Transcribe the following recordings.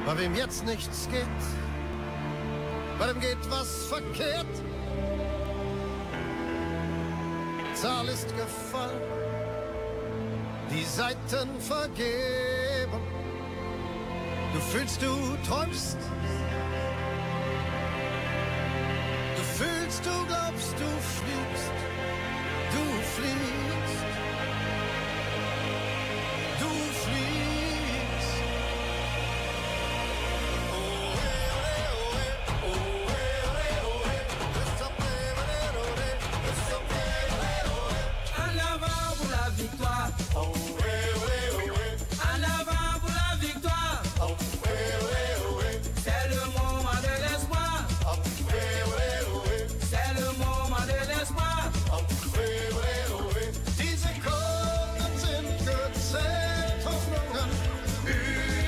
Bei wem jetzt nichts geht, bei dem geht was verkehrt. Zahl ist gefallen, die Seiten vergeben. Du fühlst, du träumst. Du fühlst, du glaubst, du fliegst. Du fliegst. Du fliegst. En avant pour la victoire. En avant pour la victoire. C'est le moment de l'espoir. C'est le moment de l'espoir. Diese Sekunden sind gezählt, Hoffnungen übergroß.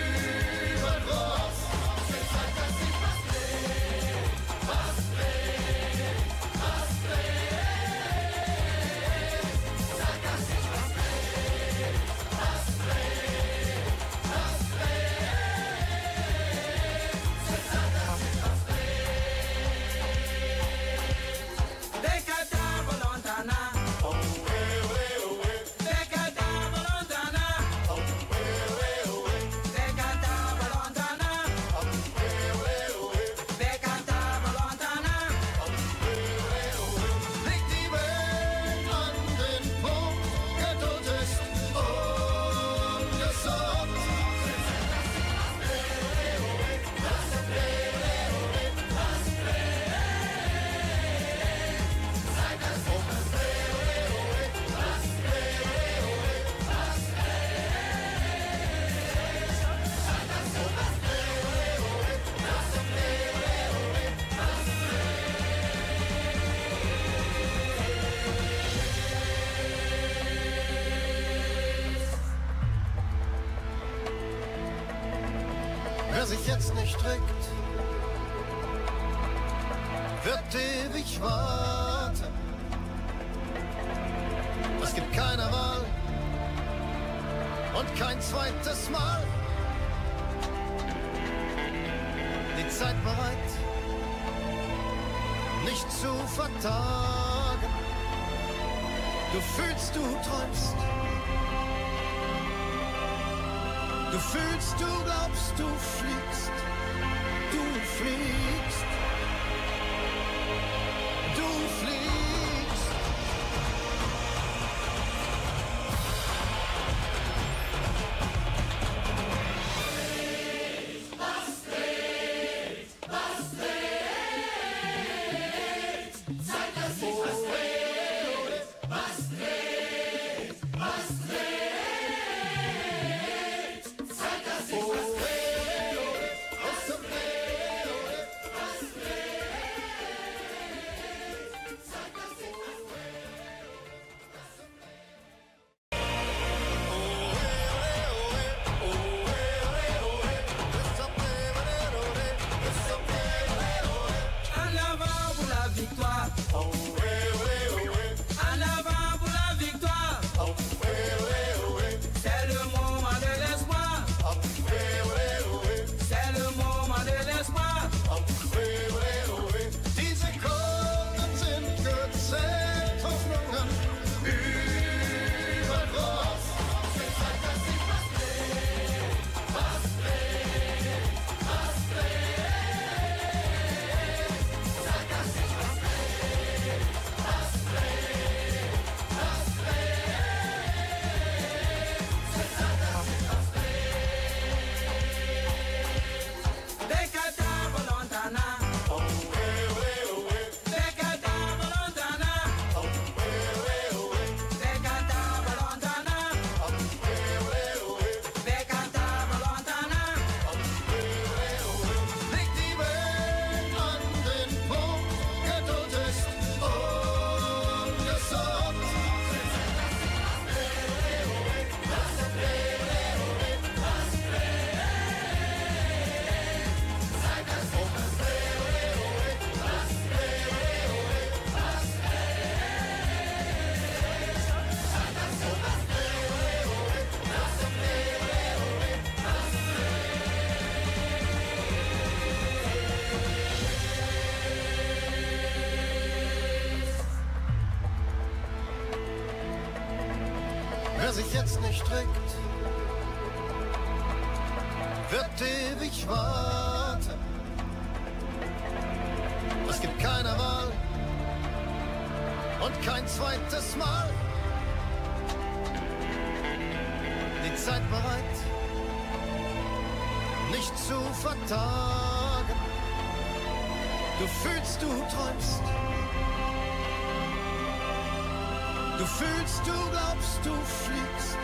Decadable lontana. Decadable lontana. Decadable lontana. Decadable lontana. Legt die Welt an den Punkt, Geduld ist ungesund. Wer sich jetzt nicht trägt, wird ewig warten. Es gibt keine Wahl und kein zweites Mal. Die Zeit bereit, nicht zu vertagen. Du fühlst, du träumst. Du fühlst, du glaubst, du fliegst. Du fliegst. Du fliegst. sich jetzt nicht regt, wird ewig warten. Es gibt keine Wahl und kein zweites Mal. Die Zeit bereit, nicht zu vertagen. Du fühlst, du träumst. Du fühlst, du glaubst, du fliegst.